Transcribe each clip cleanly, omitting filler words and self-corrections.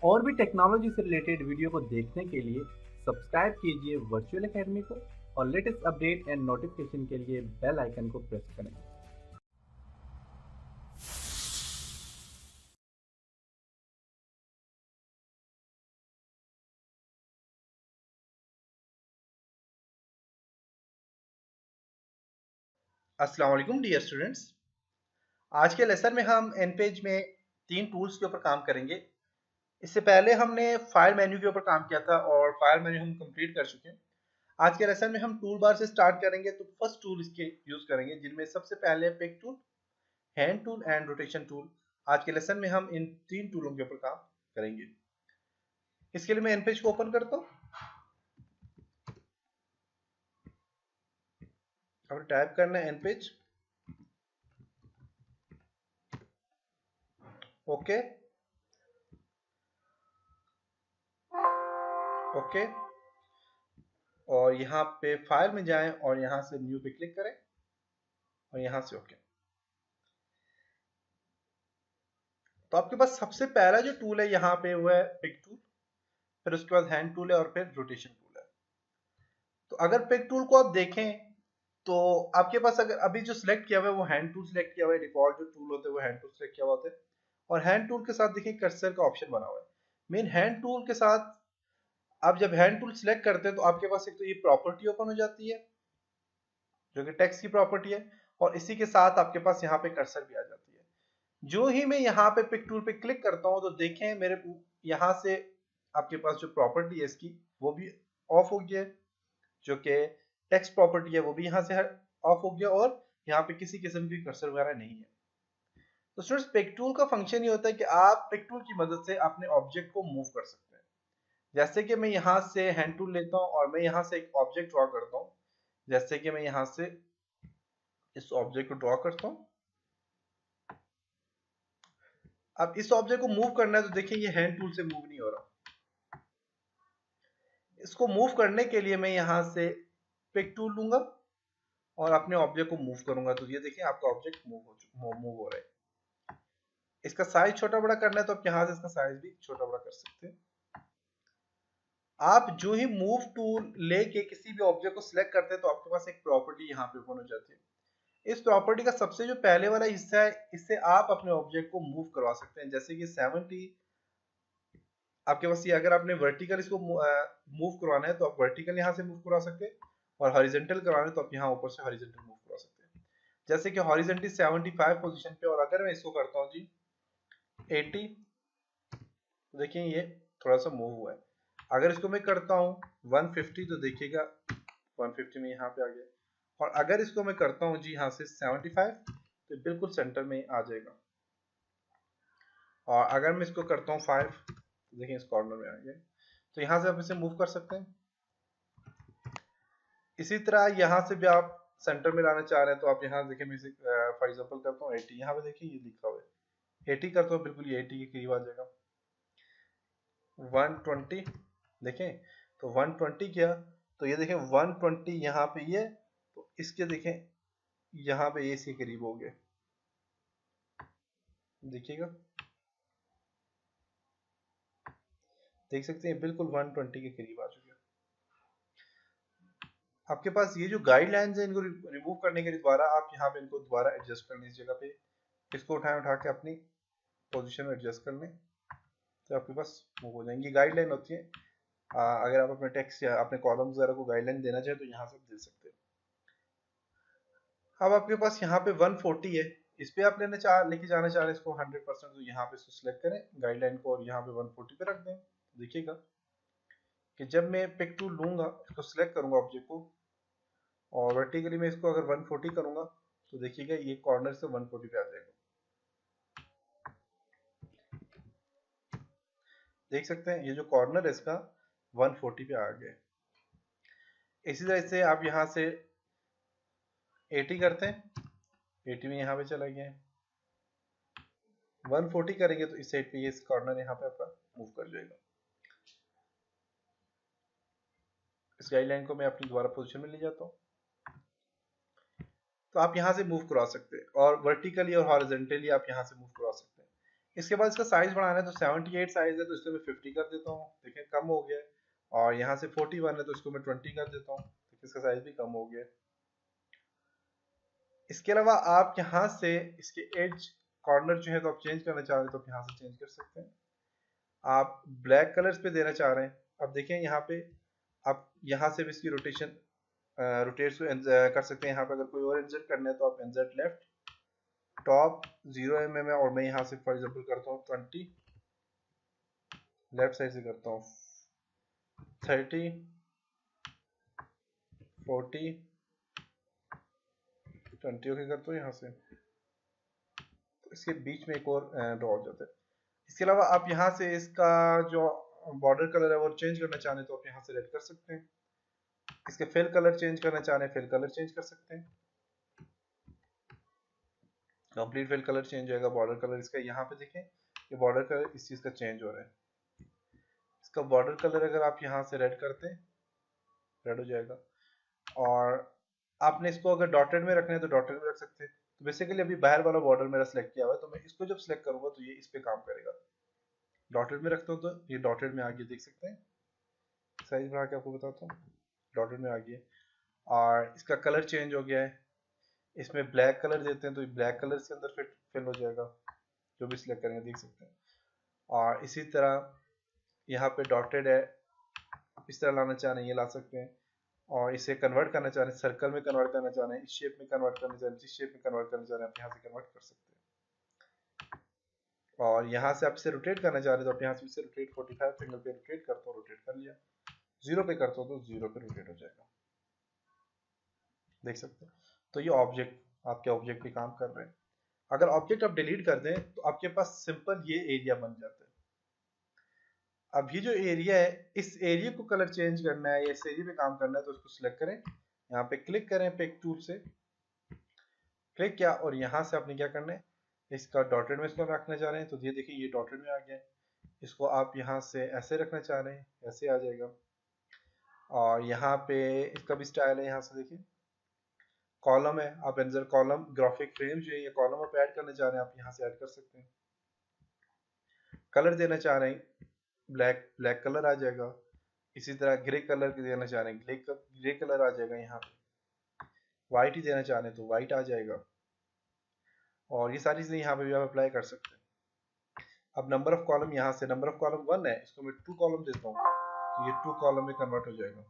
और भी टेक्नोलॉजी से रिलेटेड वीडियो को देखने के लिए सब्सक्राइब कीजिए वर्चुअल एकेडमी को और लेटेस्ट अपडेट एंड नोटिफिकेशन के लिए बेल आइकन को प्रेस करें। अस्सलाम वालेकुम डियर स्टूडेंट्स। आज के लेसन में हम एनपेज में 3 टूल्स के ऊपर काम करेंगे। इससे पहले हमने फाइल मेन्यू के ऊपर काम किया था और फाइल मेन्यू हम कंप्लीट कर चुके हैं। आज के लेसन में हम टूल बार से स्टार्ट करेंगे। तो फर्स्ट टूल इसके यूज करेंगे, जिनमें सबसे पहले pick tool, hand tool and rotation tool. आज के लेसन में हम इन 3 टूलों के ऊपर काम करेंगे। इसके लिए मैं एनपेज को ओपन करता हूँ। अब टाइप करना है एनपेज। ओके ओके, और यहाँ पे फाइल में जाएं और यहाँ से न्यू पे क्लिक करें और यहाँ से ओके। तो आपके पास सबसे पहला जो टूल है यहाँ पे वो है पिक टूल, फिर उसके बाद हैंड टूल है और फिर रोटेशन टूल है। तो अगर पिक टूल को आप देखें तो आपके पास अगर अभी जो सिलेक्ट किया हुआ है वो हैंड टूल सिलेक्ट किया हुआ है। डिफॉल्ट जो टूल होते हैं वो हैंड टूल सिलेक्ट किया हुआ होता है और हैंड टूल के साथ देखिए कर्सर का ऑप्शन बना हुआ है। मेन हैंड टूल के साथ आप जब हैंड टूल सिलेक्ट करते हैं तो आपके पास एक तो ये प्रॉपर्टी ओपन हो जाती है जो कि टेक्स्ट की प्रॉपर्टी है, और इसी के साथ आपके पास यहाँ पे कर्सर भी आ जाती है। जो ही मैं यहाँ पे पिक टूल पे क्लिक करता हूँ तो देखें मेरे यहाँ से आपके पास जो प्रॉपर्टी है इसकी वो भी ऑफ हो गया है, जो कि टेक्स्ट प्रॉपर्टी है वो भी यहाँ से ऑफ हो गया और यहाँ पे किसी किस्म की कर्सर वगैरह नहीं है। तो स्टूडेंट्स, पिक टूल का फंक्शन ये होता है कि आप पिक टूल की मदद से अपने ऑब्जेक्ट को मूव कर सकते हैं। जैसे कि मैं यहाँ से हैंड टूल लेता हूँ और मैं यहाँ से एक ऑब्जेक्ट ड्रॉ करता हूँ। जैसे कि मैं यहाँ से इस ऑब्जेक्ट को ड्रॉ करता हूँ। अब इस ऑब्जेक्ट को मूव करना है तो देखिए ये हैंड टूल से मूव नहीं हो रहा। इसको मूव करने के लिए मैं यहाँ से पिक टूल लूंगा और अपने ऑब्जेक्ट को मूव करूंगा तो ये देखिए आपका ऑब्जेक्ट मूव हो रहा है। इसका साइज छोटा बड़ा करना है तो आप यहाँ से इसका साइज भी छोटा बड़ा कर सकते हैं। आप जो ही मूव टूल लेके किसी भी ऑब्जेक्ट को सिलेक्ट करते हैं तो आपके पास एक प्रॉपर्टी यहाँ पे ओपन हो जाती है। इस प्रॉपर्टी का सबसे जो पहले वाला हिस्सा है, इससे आप अपने ऑब्जेक्ट को मूव करवा सकते हैं। जैसे कि 70 आपके पास ये, अगर आपने वर्टिकल इसको मूव करवाना है तो आप वर्टिकल यहाँ से मूव करवा सकते हैं और हॉरिजॉन्टल करवाना है तो आप यहाँ ऊपर से हॉरिजॉन्टल मूव करवा सकते हैं। जैसे कि हॉरिजॉन्टल 75 पोजीशन पे, और अगर मैं इसको करता हूँ जी 80 तो देखिए ये थोड़ा सा मूव हुआ है। अगर इसको मैं करता हूँ 150 तो देखिएगा 150 में यहाँ पे आ गया, और अगर इसको मैं करता हूँ जी यहाँ से 75 तो बिल्कुल सेंटर में आ जाएगा, और अगर मैं इसको करता हूँ 5 तो देखिए इस कॉर्नर में आ गया। तो यहाँ से आप इसे मूव कर सकते हैं। इसी तरह यहाँ से भी आप सेंटर में लाना चाह रहे हैं तो आप यहाँ देखिए, मैं फॉर एग्जांपल करता हूँ 80, यहाँ पे देखिए ये लिखा हुआ है 80 करता हूँ, बिल्कुल ये 80 के करीब आ जाएगा। 120 देखें तो 120 किया तो ये देखें 120 यहाँ पे ये, तो इसके देखें यहाँ पे ये इसके करीब हो गए, देखिएगा देख सकते हैं बिल्कुल 120 के करीब आ चुके हैं। आपके पास ये जो गाइडलाइंस है इनको रिमूव करने के लिए दोबारा आप यहाँ पे इनको दोबारा एडजस्ट कर लें। इस जगह पे इसको उठा के अपनी पोजीशन में एडजस्ट कर लें तो आपके पास मूव हो जाएंगी। गाइडलाइन होती है, अगर आप अपने टेक्स्ट या अपने कॉलम्स वगैरह को गाइडलाइन देना चाहें तो यहाँ से दे सकते हैं। अब आपके पास यहाँ पे 140 है, इस पे आप लेके जाना चाह रहे हैं इसको 100%, तो यहाँ पे इसको सिलेक्ट करें गाइडलाइन को और यहाँ पे 140 पे रख दें। देखिएगा कि जब मैं पिक टूल लूंगा, इसको सिलेक्ट करूंगा ऑब्जेक्ट को और वर्टिकली मैं इसको अगर 140 करूंगा तो देखिएगा ये कॉर्नर से 140 पे आ जाएगा। देख सकते हैं ये जो कॉर्नर है इसका 140 पे आ गया। इसी तरह से आप यहाँ से 80 करते हैं, 80 में यहाँ पे चला गया है। 140 करेंगे तो इस साइड पे ये इस कॉर्नर यहाँ पे आपका मूव कर जाएगा। इस गाइडलाइन को मैं अपनी दोबारा पोजीशन में ले जाता हूँ तो आप यहाँ से मूव करवा सकते हैं, और वर्टिकली और हॉरिजॉन्टली आप यहाँ से मूव करवा सकते हैं। इसके बाद इसका साइज बढ़ाना है तो 78 साइज है तो इसको मैं 50 कर देता हूँ, देखें कम हो गया है। और यहाँ से 41 है तो इसको मैं 20 कर देता हूँ, देखिए इसका साइज भी कम हो गया है। इसके अलावा आप यहाँ से इसके एज कॉर्नर जो है तो आप चेंज करना चाह रहे हैं तो आप यहाँ से चेंज कर सकते हैं। आप ब्लैक कलर्स पे देना चाह रहे हैं, अब देखें यहाँ पे आप यहाँ से भी इसकी रोटेशन रोटेट्स को कर सकते हैं। यहाँ पे अगर कोई और इंसर्ट करना है तो आप इंसर्ट लेफ्ट टॉप 0 mm है और मैं यहाँ से फॉर एग्जांपल करता हूँ 20, लेफ्ट साइड से करता हूँ 30, 40, 20 ओके करता हूँ यहाँ से, तो इसके बीच में एक और ड्रॉ हो जाता है। इसके अलावा आप यहाँ से इसका जो बॉर्डर कलर है वो चेंज करना चाहें तो आप यहाँ से रेड कर सकते हैं। इसके फिल कलर चेंज करना चाह रहे हैं, फिल कलर चेंज कर सकते हैं, कंप्लीट फिल कलर चेंज होगा। बॉर्डर कलर इसका यहाँ पे देखें ये बॉर्डर कलर इस चीज का चेंज हो रहा है। इसका बॉर्डर कलर अगर आप यहाँ से रेड करते हैं रेड हो जाएगा। और आपने इसको अगर डॉटेड में रखना है तो डॉटेड में रख सकते हैं। तो बेसिकली अभी बाहर वाला बॉर्डर मेरा सिलेक्ट किया हुआ है तो मैं इसको जब सिलेक्ट करूंगा तो ये इस पे काम करेगा। डॉटेड में रखता हूँ तो ये डॉटेड में आ गया, देख सकते हैं। साइज बढ़ा के आपको बताता हूँ, डॉटेड में आ गया और इसका कलर चेंज हो गया है। इसमें ब्लैक कलर देते हैं तो ब्लैक कलर के अंदर फिल हो जाएगा, जो भी सिलेक्ट करेंगे देख सकते हैं। और इसी तरह यहाँ पे डॉटेड है, आप इस तरह लाना चाह रहे हैं ये ला सकते हैं। और इसे कन्वर्ट करना चाह रहे हैं, सर्कल में कन्वर्ट करना चाह रहे हैं, इस शेप में कन्वर्ट करना चाह रहे हैं, जिस शेप में कन्वर्ट करना चाह रहे हैं आप यहाँ से कन्वर्ट कर सकते हैं। और यहाँ से आप इसे रोटेट करना चाह रहे हैं तो आप यहाँ से इसे रोटेट 45 एंगल पे रोटेट करता हूँ, रोटेट कर लिया। 0 पे करता हूँ तो 0 पे रोटेट हो जाएगा, देख सकते हैं। तो ये ऑब्जेक्ट आपके ऑब्जेक्ट पे काम कर रहे हैं। अगर ऑब्जेक्ट आप डिलीट कर दें तो आपके पास सिंपल ये एरिया बन जाता है। अब ये जो एरिया है इस एरिया को कलर चेंज करना है या इस एरिया पे काम करना है तो उसको सिलेक्ट करें, यहाँ पे क्लिक करें पिक टूल से, क्लिक किया और यहाँ से आपने क्या करना है इसका डॉटेड में इसको रखना चाह रहे हैं तो ये देखिए ये डॉटेड में आ गया है। इसको आप यहाँ से ऐसे रखना चाह रहे हैं ऐसे आ जाएगा। और यहाँ पे इसका भी स्टाइल है, यहाँ से देखिए कॉलम है, आप इंसर्ट कॉलम ग्राफिक फ्रेम जो है ये कॉलम आप ऐड करना चाह रहे हैं आप यहाँ से ऐड कर सकते हैं। कलर देना चाह रहे हैं ब्लैक, ब्लैक कलर आ जाएगा। इसी तरह ग्रे कलर देना चाह रहे हैं ग्रे कलर आ जाएगा। यहाँ पे व्हाइट ही देना चाह रहे हैं तो व्हाइट आ जाएगा। और ये सारी चीजें यहाँ पे भी आप अप्लाई कर सकते हैं। अब नंबर ऑफ कॉलम यहाँ से नंबर ऑफ कॉलम 1 है, इसको मैं 2 कॉलम देता हूँ तो ये 2 कॉलम में कन्वर्ट हो जाएगा।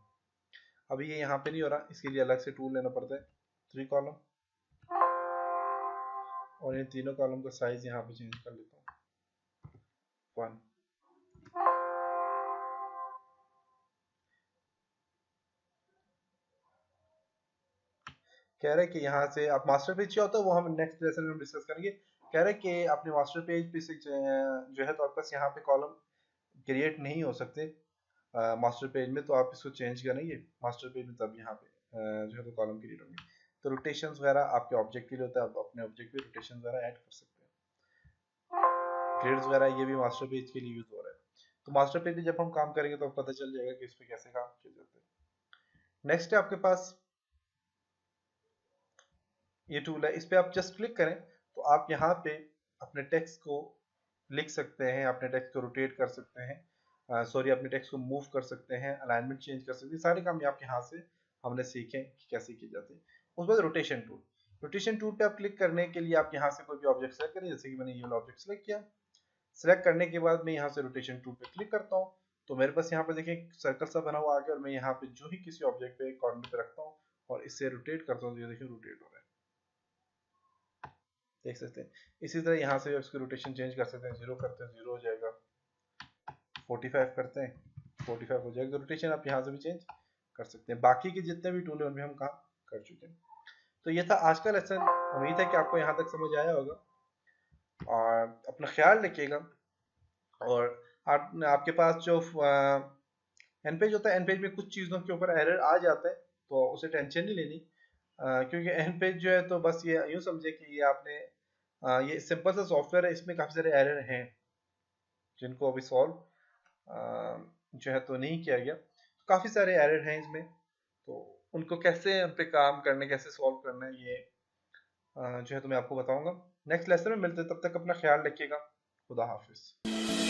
अभी ये यहाँ पे नहीं हो रहा, इसके लिए अलग से टूल लेना पड़ता है। 3 कॉलम और इन तीनों कॉलम का साइज यहाँ पे चेंज कर लेता हूँ 1। कह रहे हैं कि यहाँ से आप मास्टर पेज क्या होता है वो हम नेक्स्ट लेसन में डिस्कस करेंगे। कह रहे हैं कि अपने मास्टर पेज पे से जो है तो आपके पास यहाँ पे कॉलम क्रिएट नहीं हो सकते मास्टर पेज में, तो आप इसको चेंज करेंगे मास्टर पेज में तब यहाँ पे जो है तो कॉलम क्रिएट होंगे। तो रोटेशन वगैरह आपके ऑब्जेक्ट के लिए होता है, आप अपने ऑब्जेक्ट में रोटेशन वगैरह ऐड कर सकते हैं। ग्रिड्स वगैरह ये भी मास्टर पेज के लिए यूज हो रहा है। तो मास्टर पेज पे जब हम काम करेंगे तो पता चल जाएगा कि इस पे कैसे काम किया जाता है। नेक्स्ट है आपके पास ये टूल है, इस पे आप जस्ट क्लिक करें तो आप यहाँ पे अपने टेक्स्ट को लिख सकते हैं, अपने टेक्स्ट को रोटेट कर सकते हैं, सॉरी अपने टेक्स्ट को मूव कर सकते हैं, अलाइनमेंट चेंज कर सकते हैं। सारे काम आप यहाँ से हमने सीखे कि कैसे किए जाते हैं। उसके बाद रोटेशन टूल, रोटेशन टूल पे आप क्लिक करने के लिए आप यहाँ से कोई भी ऑब्जेक्ट सेलेक्ट करें, जैसे कि मैंने ये वाला ऑब्जेक्ट सेलेक्ट किया। सेलेक्ट करने के बाद मैं यहाँ से रोटेशन टूल पे क्लिक करता हूँ तो मेरे पास यहाँ पे देखिए सर्कल सा बना हुआ आ गया और मैं यहाँ पे जो ही किसी ऑब्जेक्ट पे कॉर्नर पे रखता हूँ और इससे रोटेट करता हूँ तो ये देखिए रोटेट हो रहा है, देख सकते हैं। इसी तरह यहाँ से उसकी रोटेशन चेंज कर सकते हैं, 0 करते हैं 0 हो जाएगा, 45 करते हैं 45 हो जाएगा। तो रोटेशन आप यहाँ से भी चेंज कर सकते हैं। बाकी के जितने भी टूल हैं उनमें हम काम कर चुके हैं। तो ये था आज का लेसन, उम्मीद है कि आपको यहाँ तक समझ आया होगा और अपना ख्याल रखिएगा। और आपके पास जो एन पेज होता है, एन पेज में कुछ चीज़ों के ऊपर एरर आ जाता है तो उसे टेंशन नहीं लेनी, क्योंकि एन पेज जो है तो बस ये यूँ समझे कि ये आपने ये सिंपल सा सॉफ्टवेयर है, इसमें काफ़ी सारे एरर हैं जिनको अभी सॉल्व जो है तो नहीं किया गया। काफ़ी सारे एरर हैं इसमें, तो उनको कैसे उन पे काम करना है, कैसे सॉल्व करना है, ये जो है तो मैं आपको बताऊंगा नेक्स्ट लेसन में। मिलते हैं, तब तक अपना ख्याल रखिएगा। खुदा हाफिज।